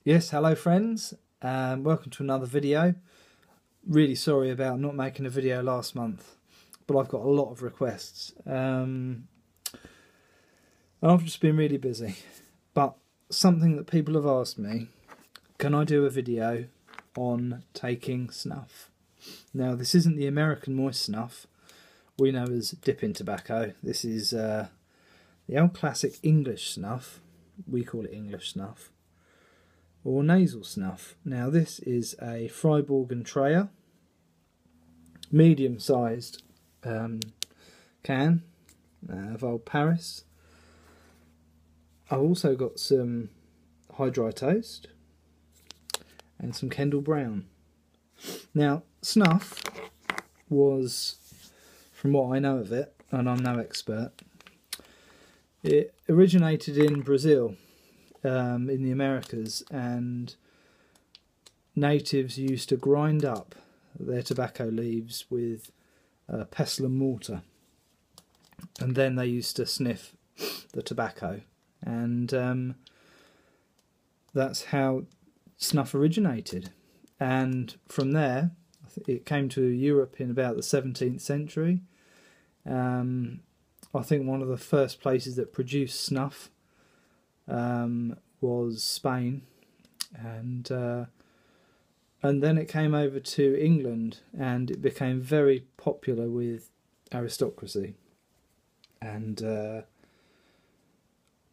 Yes, hello friends, welcome to another video. Really sorry about not making a video last month, but I've got a lot of requests. I've just been really busy, but something that people have asked me, can I do a video on taking snuff? Now this isn't the American moist snuff we know as dipping tobacco. This is the old classic English snuff, we call it English snuff, or nasal snuff. Now this is a Fribourg and Treyer, medium sized can of old Paris. I've also got some high dry toast and some Kendall Brown. Now snuff was, from what I know of it, and I'm no expert, it originated in Brazil, in the Americas, and natives used to grind up their tobacco leaves with pestle and mortar, and then they used to sniff the tobacco, and that's how snuff originated. And from there it came to Europe in about the 17th century. I think one of the first places that produced snuff was Spain, and then it came over to England, and it became very popular with aristocracy. And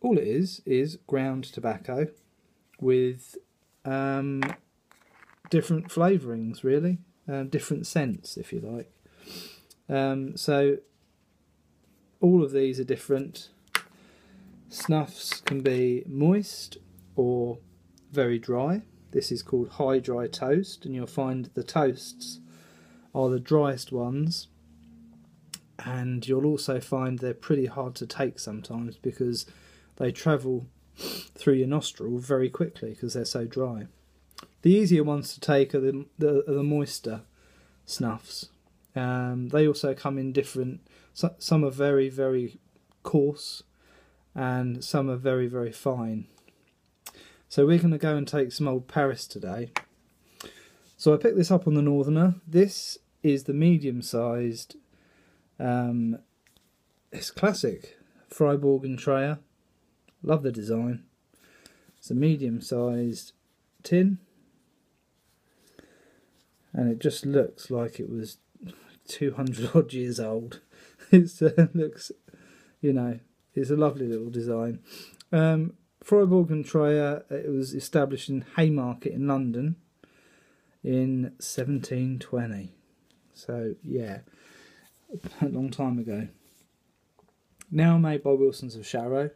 all it is ground tobacco with different flavourings, really, different scents, if you like. So all of these are different. Snuffs can be moist or very dry. This is called high dry toast, and you'll find the toasts are the driest ones, and you'll also find they're pretty hard to take sometimes because they travel through your nostril very quickly because they're so dry. The easier ones to take are the moister snuffs. They also come in different, some are very, very coarse, and some are very, very fine. So we're going to go and take some old Paris today. So I picked this up on the Northerner. This is the medium sized, it's classic Fribourg and Treyer. Love the design. It's a medium sized tin, and it just looks like it was 200 odd years old. It looks, you know, it's a lovely little design. Fribourg and Treyer, it was established in Haymarket in London in 1720. So yeah, a long time ago. Now made by Wilsons of Sharrow,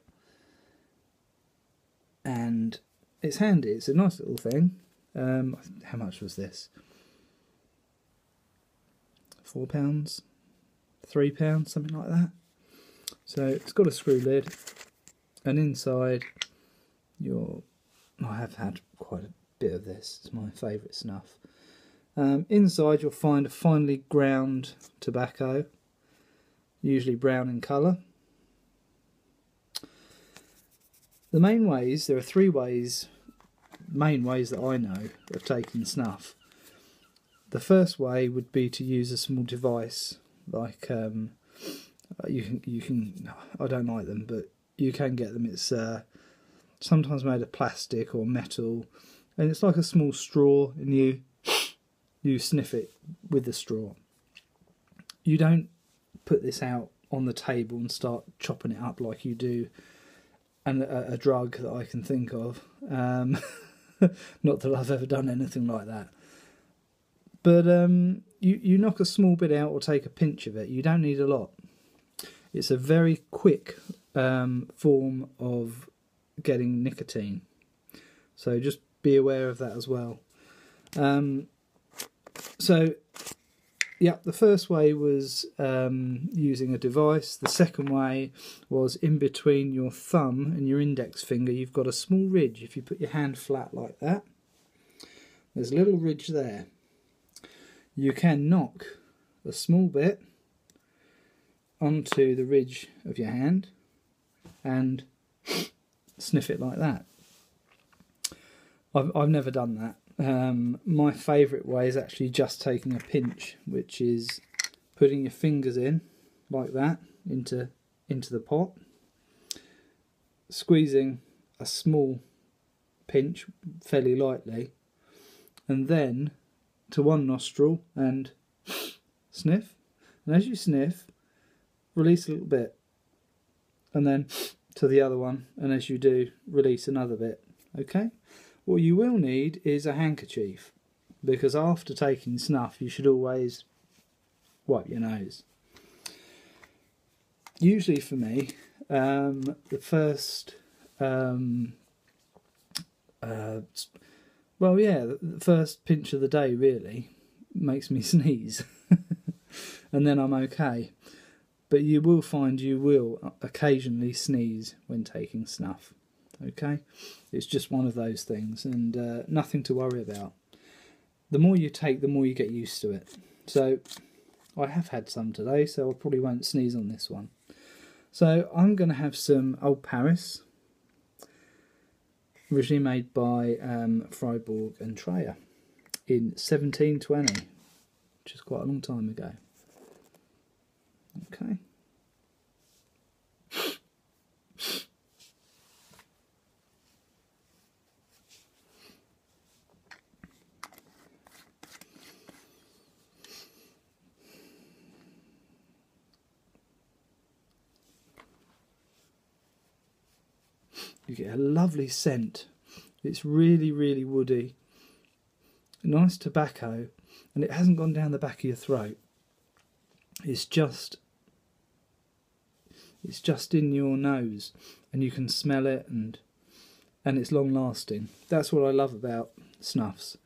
and it's handy. It's a nice little thing. How much was this? £4, £3, something like that. So it's got a screw lid, and inside I have had quite a bit of this. It's my favourite snuff. Inside you'll find a finely ground tobacco, usually brown in colour. The main ways, there are three main ways that I know of taking snuff. The first way would be to use a small device, like you can. I don't like them, but you can get them. It's sometimes made of plastic or metal, and it's like a small straw, and you sniff it with the straw. You don't put this out on the table and start chopping it up like you do a drug that I can think of. Not that I've ever done anything like that. But you knock a small bit out or take a pinch of it. You don't need a lot. It's a very quick form of getting nicotine. So just be aware of that as well. So yeah, the first way was using a device. The second way was in between your thumb and your index finger. You've got a small ridge. If you put your hand flat like that, there's a little ridge there. You can knock a small bit onto the ridge of your hand and sniff it like that. I've never done that. My favourite way is actually just taking a pinch, which is putting your fingers in like that into the pot, squeezing a small pinch fairly lightly, and then to one nostril and sniff. And as you sniff, release a little bit, and then to the other one, and as you do, release another bit. Okay? What you will need is a handkerchief, because after taking snuff you should always wipe your nose. Usually for me, the first the first pinch of the day really makes me sneeze and then I'm okay. But you will find you will occasionally sneeze when taking snuff. Okay, it's just one of those things, and nothing to worry about. The more you take, the more you get used to it. So I have had some today, so I probably won't sneeze on this one. So I'm going to have some Old Paris, originally made by Fribourg and Treyer in 1720, which is quite a long time ago. Okay. You get a lovely scent. It's really, really woody. Nice tobacco, and it hasn't gone down the back of your throat. It's just in your nose, and you can smell it, and it's long lasting. That's what I love about snuffs.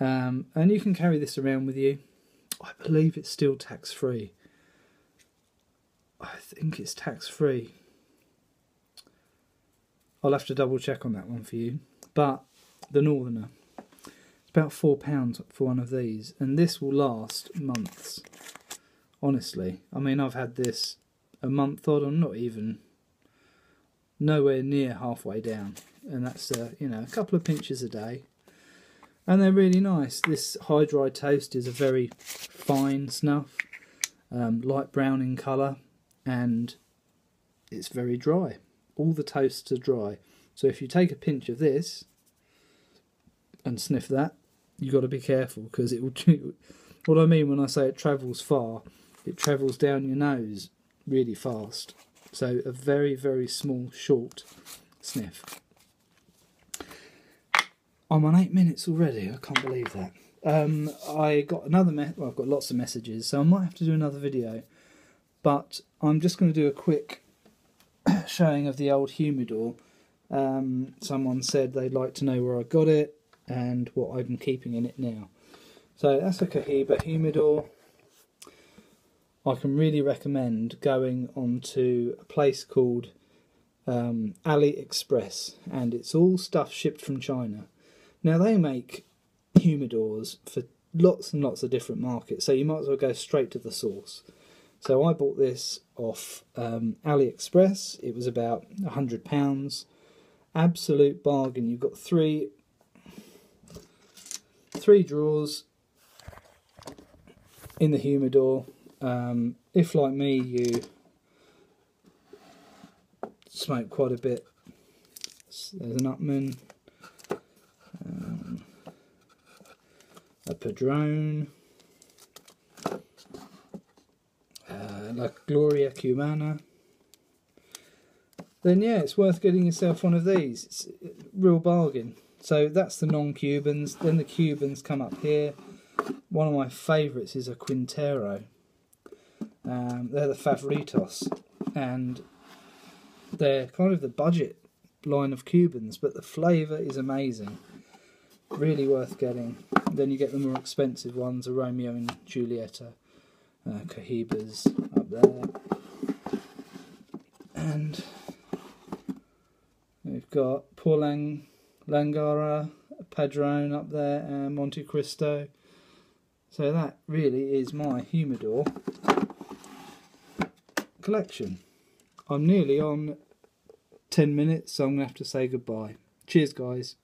And you can carry this around with you. I believe it's still tax free. I think it's tax free. I'll have to double check on that one for you. But the Northerner, it's about £4 for one of these, and this will last months. Honestly, I mean, I've had this a month odd. I'm not even nowhere near halfway down, and that's you know, a couple of pinches a day, and they're really nice. This high dry toast is a very fine snuff, light brown in colour, and it's very dry. All the toasts are dry, so if you take a pinch of this and sniff that, you've got to be careful, because it will. What I mean when I say it travels far, it travels down your nose really fast. So a very, very small, short sniff. I'm on 8 minutes already. I can't believe that. I got another well, I've got lots of messages, so I might have to do another video. But I'm just going to do a quick showing of the old humidor. Someone said they'd like to know where I got it and what I'm keeping in it now. So that's a Cohiba humidor. I can really recommend going onto a place called AliExpress, and it's all stuff shipped from China. Now they make humidors for lots and lots of different markets, so you might as well go straight to the source. So I bought this off AliExpress. It was about £100. Absolute bargain. You've got three drawers in the humidor. If, like me, you smoke quite a bit, there's an Upman, a Padron, La Gloria Cubana, then yeah, it's worth getting yourself one of these. It's a real bargain. So that's the non-Cubans. Then the Cubans come up here. One of my favourites is a Quintero. They're the Favoritos, and they're kind of the budget line of Cubans, but the flavour is amazing. Really worth getting. Then you get the more expensive ones, a Romeo and Julieta, Cohibas up there, and we've got Langara, Padron up there, and Monte Cristo. So that really is my humidor collection. I'm nearly on 10 minutes, so I'm going to have to say goodbye. Cheers, guys.